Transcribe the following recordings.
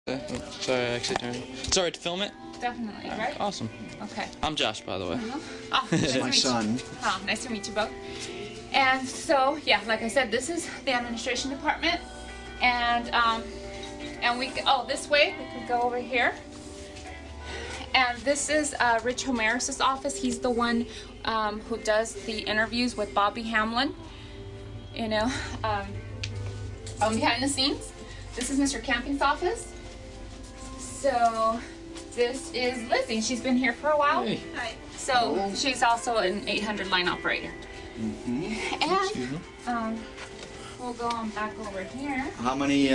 Sorry, I actually turned. Sorry to film it. Definitely, right? Awesome. Okay. I'm Josh, by the way. Oh, nice to My meet son. You. Oh, nice to meet you both. And so, yeah, like I said, this is the administration department, and we this way we could go over here. And this is Rich Homeris' office. He's the one who does the interviews with Bobby Hamlin. You know, behind the scenes. This is Mr. Camping's office. So this is Lizzie. She's been here for a while. Hey. Hi. So she's also an 800 line operator. And we'll go on back over here. How many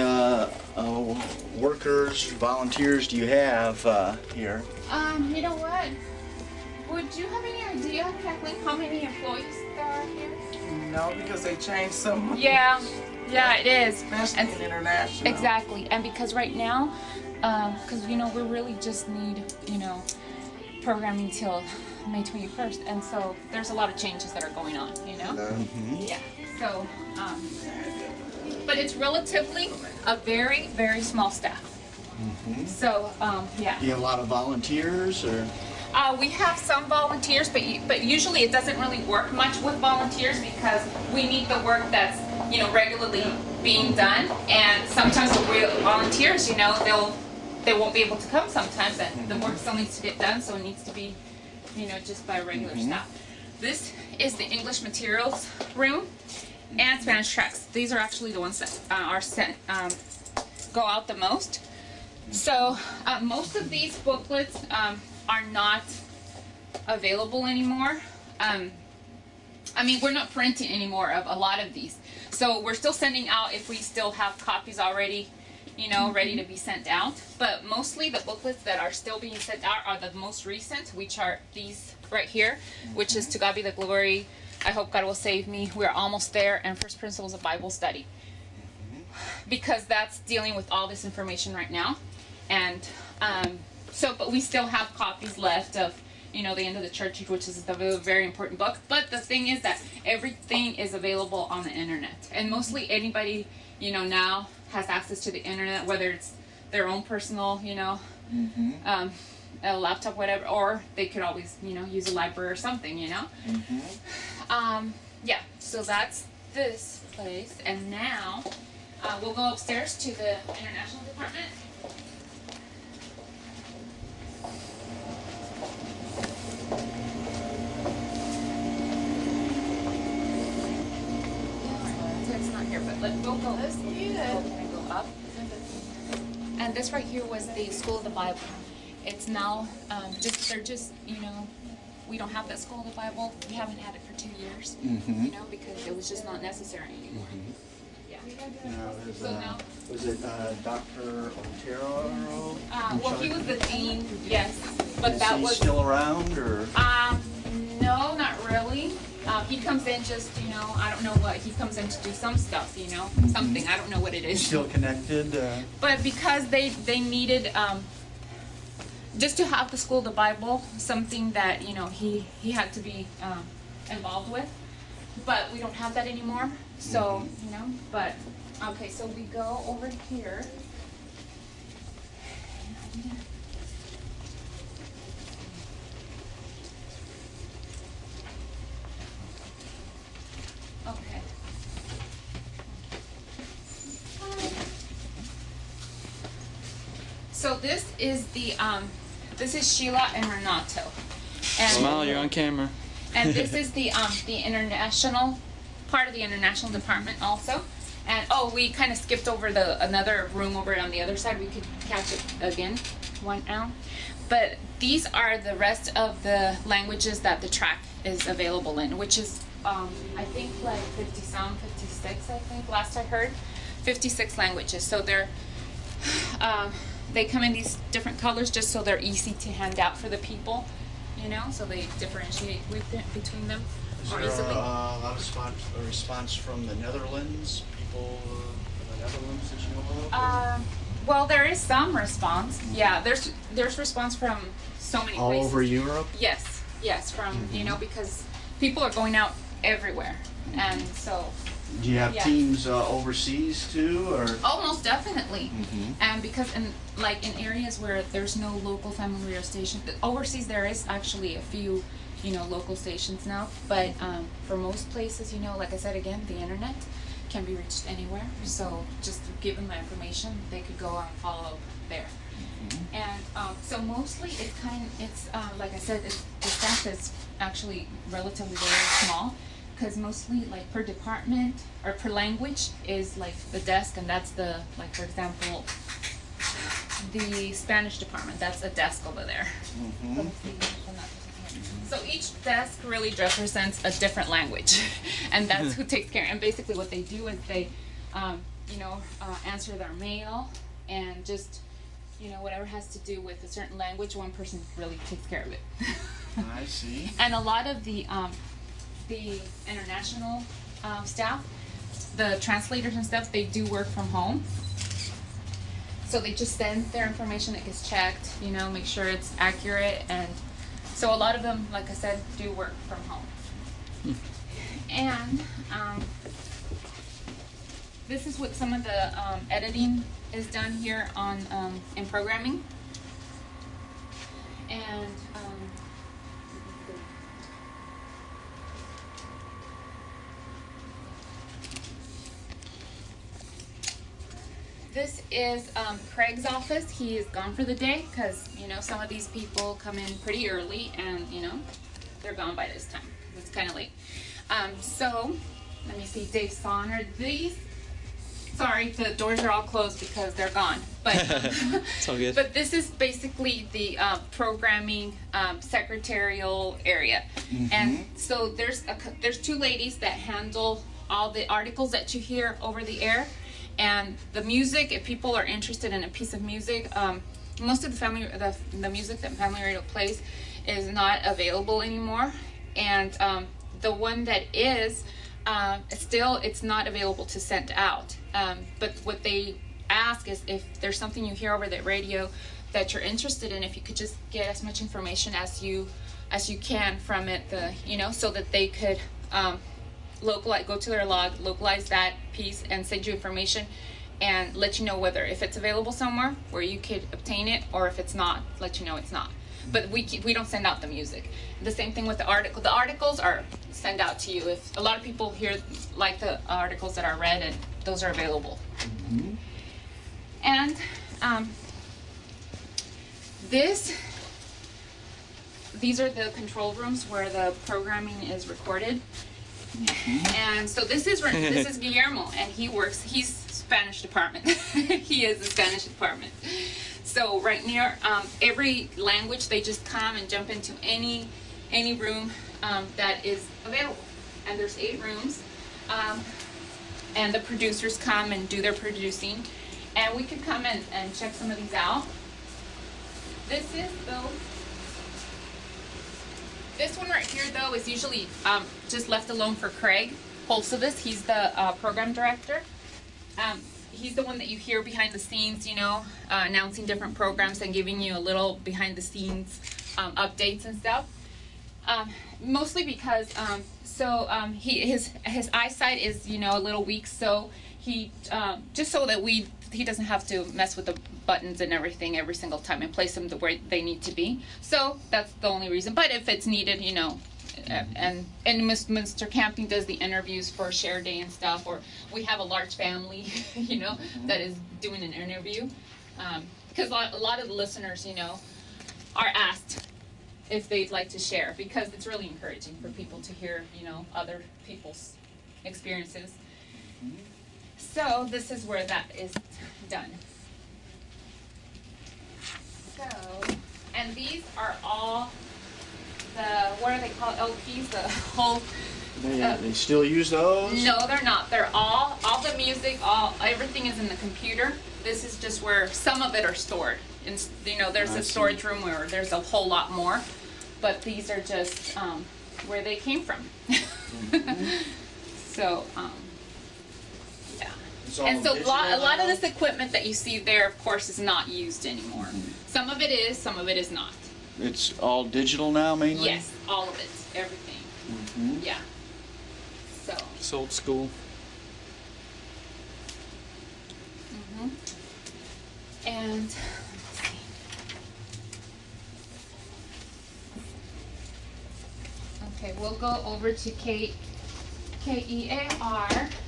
workers, volunteers do you have here? You know what? Would you have any idea, Kathleen, how many employees there are here? No, because they changed so much. Yeah, it is. Especially in international. Exactly, and because right now, because we really just need programming till May 21st, and so there's a lot of changes that are going on. Yeah. So, but it's relatively a very, very small staff. So, yeah. Do you have a lot of volunteers, or? We have some volunteers, but usually it doesn't really work much with volunteers because we need the work that's regularly being done, and sometimes the real volunteers, they won't be able to come sometimes, and the work still needs to get done, so it needs to be, just by regular staff. This is the English materials room and Spanish tracks. These are actually the ones that are sent go out the most. So most of these booklets are not available anymore. I mean, we're not printing anymore of a lot of these. So we're still sending out if we still have copies already, ready to be sent out. But mostly the booklets that are still being sent out are the most recent, which are these right here, which is To God Be the Glory, I Hope God Will Save Me, We're Almost There, and First Principles of Bible Study. Because that's dealing with all this information right now. And but we still have copies left of, the End of the Church, which is a very important book. But the thing is that everything is available on the internet. And mostly anybody, now has access to the internet, whether it's their own personal, a laptop, whatever, or they could always, use a library or something, Yeah, so that's this place. And now we'll go upstairs to the international department. It's not here, but we'll go. Let's go up. And this right here was the School of the Bible. It's now they're just we don't have that School of the Bible. We haven't had it for 2 years. Because it was just not necessary anymore. Yeah. So now Was it Dr. Otero? Well, he was the dean, yes, but Is that he was still around, or? No, not really. He comes in just, I don't know what, he comes in to do some stuff, something, I don't know what it is. Still connected? But because they needed, just to have the School of the Bible, something that, he had to be involved with. But we don't have that anymore, so, but, okay, so we go over here. Okay. So this is this is Sheila and Renato. And Smile, you're on camera. And this is the international part of the international department also. And we kind of skipped over another room over on the other side. We could catch it again, one now. But these are the rest of the languages that the track is available in, which is I think like 56, I think last I heard, 56 languages. So they come in these different colors just so they're easy to hand out for the people, so they differentiate between them more Is there easily. a lot of response from the Netherlands, people from the Netherlands that you know of? Well, there is some response. Yeah, there's response from so many All places. over Europe? Yes, from because people are going out everywhere, and so Do you have Yeah. teams overseas too, or? Oh, most definitely. Mhm. And because in areas where there's no local family radio station, overseas there is actually a few, local stations now. But for most places, like I said again, the internet can be reached anywhere. So just give them the information, they could go and follow there. And so mostly it's like I said, the staff is actually relatively very small. Because mostly, like, per department or per language is like the desk, and that's the, like, for example, the Spanish department, that's a desk over there. So each desk really represents a different language, and that's who takes care. And basically, what they do is they, answer their mail, and just, whatever has to do with a certain language, one person really takes care of it. I see. And a lot of the international staff, the translators and stuff, they do work from home. So they just send their information, it gets checked, make sure it's accurate. And so a lot of them, like I said, do work from home. And this is what some of the editing is done here on in programming. And this is Craig's office. He is gone for the day because, some of these people come in pretty early and, they're gone by this time. It's kind of late. So, let me see, Dave Sonner. Sorry, the doors are all closed because they're gone. But It's all good. But this is basically the programming secretarial area. And so there's two ladies that handle all the articles that you hear over the air. And the music, if people are interested in a piece of music, most of the music that Family Radio plays is not available anymore. And the one that is, it's not available to send out. But what they ask is if there's something you hear over the radio that you're interested in, if you could just get as much information as you can from it, so that they could go to their log, localize that piece, and send you information, and let you know if it's available somewhere where you could obtain it, or if it's not, let you know it's not. But we don't send out the music. The same thing with the article. The articles are sent out to you. If a lot of people here like the articles that are read, and those are available. And these are the control rooms where the programming is recorded. And so this is Guillermo, and he's Spanish department. He is the Spanish department. So right near every language, they just come and jump into any room that is available. And there's 8 rooms, and the producers come and do their producing, and we could come and check some of these out. This one right here, though, is usually just left alone for Craig Holsovitz. He's the program director. He's the one that you hear behind the scenes, announcing different programs and giving you a little behind the scenes updates and stuff. Mostly because his eyesight is a little weak, so he just so that he doesn't have to mess with the buttons and everything every single time and place them where they need to be. So that's the only reason. But if it's needed, and Mr. Camping does the interviews for Share Day and stuff, or we have a large family, that is doing an interview. Because a lot of the listeners, are asked if they'd like to share, because it's really encouraging for people to hear, other people's experiences. So this is where that is done. So, and these are all what are they called, LPs, the whole... They still use those? No, they're not. They're all the music, everything is in the computer. This is just where some of it are stored. And, there's a storage room where there's a whole lot more, but these are just where they came from. So, yeah. And so a lot of this equipment that you see there, of course, is not used anymore. Some of it is, some of it is not. It's all digital now, mainly? Yes, all of it, everything. Yeah. So. It's old school. And let's see. Okay, we'll go over to KEAR,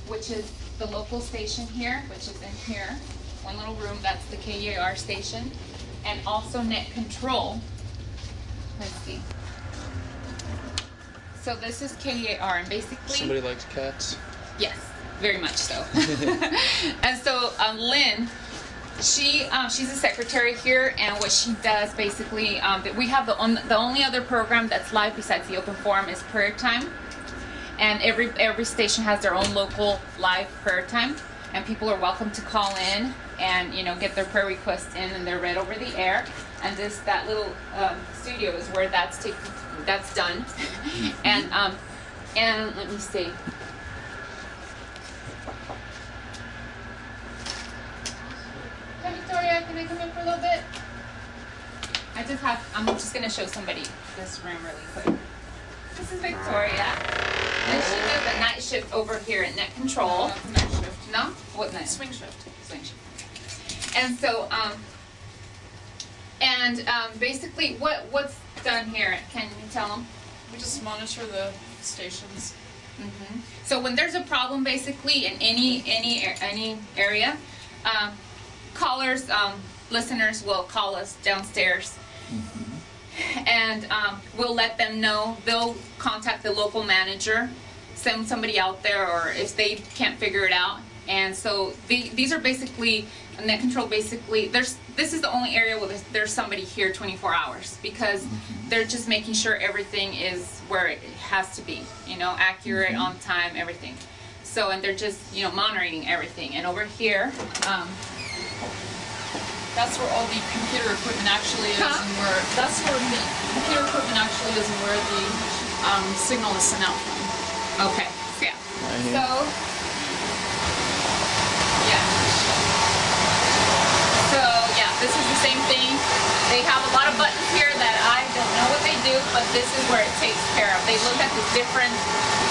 which is the local station here, which is in here. One little room, that's the KEAR station. And also net control. Let's see. So this is KEAR, and basically... Somebody likes cats? Yes, very much so. And so Lynn, she's a secretary here, and what she does basically, we have the only other program that's live besides the open forum is prayer time, and every station has their own local live prayer time, and people are welcome to call in and get their prayer requests in, and they're read over the air. And that little studio is where that's done. And let me see. Hi Victoria, can I come in for a little bit? I'm just gonna show somebody this room really quick. This is Victoria. And she does the night shift over here at Net Control. Night shift. No? What night? Swing shift. Swing shift. And so, basically, what's done here? Can you tell them? We just monitor the stations. So when there's a problem, basically in any area, callers, listeners will call us downstairs, and we'll let them know. They'll contact the local manager, send somebody out there, or if they can't figure it out. And so these are basically net control. Basically, this is the only area where there's somebody here 24 hours, because they're just making sure everything is where it has to be, accurate, on time, everything. So, and they're just monitoring everything. And over here, that's where all the computer equipment actually is, and where that's where the computer equipment actually is, and where the signal is sent out from. okay, yeah. Right here. So, this is the same thing. They have a lot of buttons here that I don't know what they do, but this is where it takes care of. They look at the different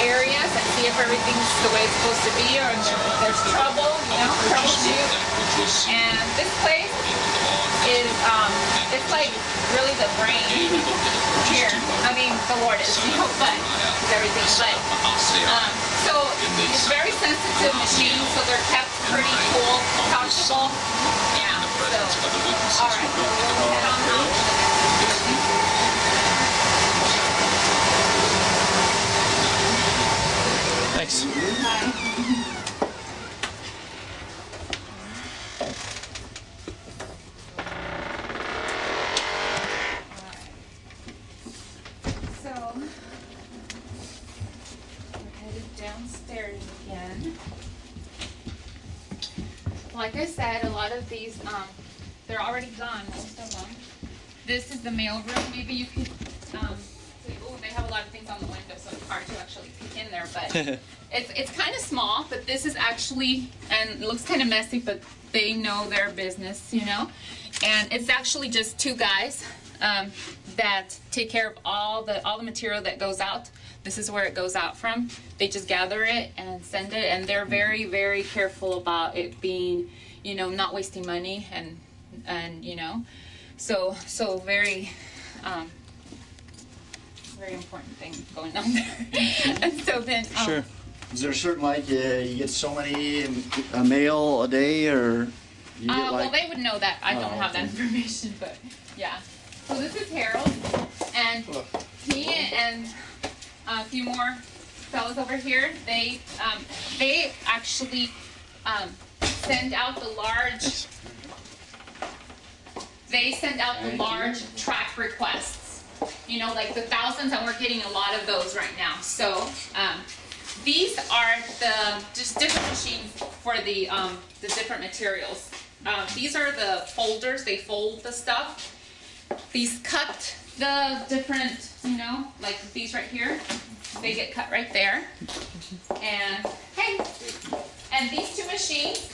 areas and see if everything's the way it's supposed to be, or if there's trouble, troubleshoot. And this place is, it's like really the brain here. I mean, the Lord is, but everything. But, so it's very sensitive machines, so they're kept pretty cool, comfortable. Yeah. So, all right. So we'll head on out. Thanks. So we're headed downstairs again. Like I said, a lot of these, they're already gone, most of them. This is the mail room. Maybe you could, they have a lot of things on the window, so it's hard to actually peek in there, but it's kind of small, but this is actually, and it looks kind of messy, but they know their business, and it's actually just two guys that take care of all the material that goes out. This is where it goes out from. They just gather it and send it, and they're very, very careful about it being, not wasting money, and so very, very important thing going on there. And so then, Sure. Is there a certain, you get so many mail a day, or you get well, they would know that. I don't have that information, but yeah. So this is Harold, and he and a few more fellows over here, they actually send out the large. They send out the large track requests. Like the thousands, and we're getting a lot of those right now. So these are just different machines for the different materials. These are the folders. They fold the stuff. These cut the different, like these right here. They get cut right there. And and these two machines,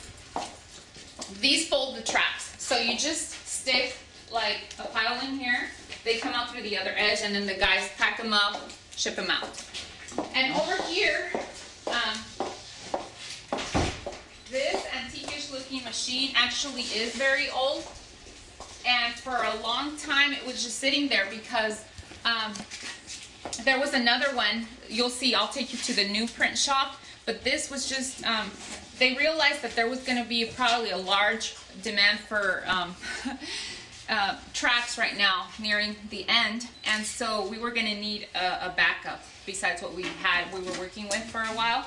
these fold the tracks. So you just stick like a pile in here. They come out through the other edge, and then the guys pack them up, ship them out. And over here, this antique-ish looking looking machine actually is very old. And for a long time it was just sitting there because there was another one. You'll see, I'll take you to the new print shop. But this was just, they realized that there was going to be probably a large demand for tracks right now nearing the end. And so we were going to need a backup besides what we were working with for a while.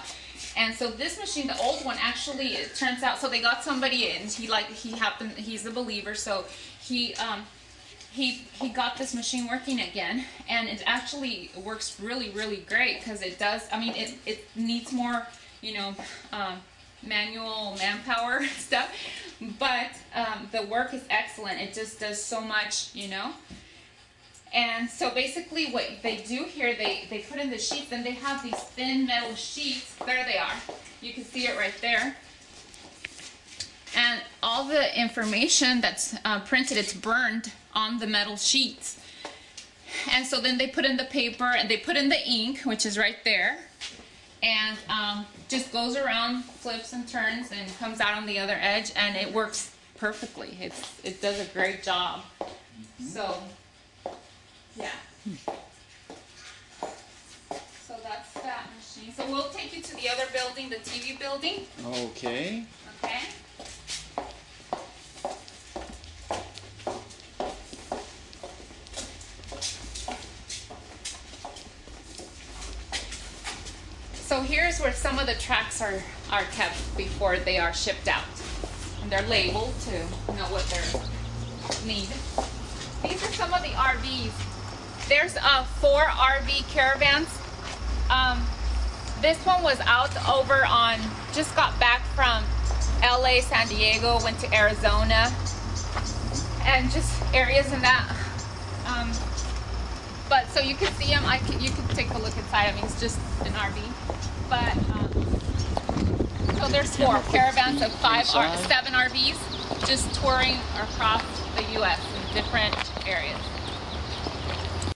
And so this machine, the old one, actually, it turns out, so they got somebody in, he's a believer, so he got this machine working again, and it actually works really, really great, because it does, I mean, it needs more, you know, manual manpower and stuff, but the work is excellent. It just does so much, you know. And so basically what they do here, they put in the sheets, and they have these thin metal sheets. There they are. You can see it right there. And all the information that's printed, it's burned on the metal sheets. And so then they put in the paper, and they put in the ink, which is right there. And just goes around, flips and turns, and comes out on the other edge, and it works perfectly. It does a great job. So, yeah. So that's that machine. So we'll take you to the other building, the TV building. Okay. Okay. So here's where some of the tracks are kept before they are shipped out. And they're labeled to know what they need. These are some of the RVs. There's 4 RV caravans. This one was out over on, just got back from LA, San Diego, went to Arizona, and just areas in that. But so you can see them, you can take a look inside. I mean, it's just an RV. But, so there's 4 caravans of 7 RVs just touring across the U.S. in different areas.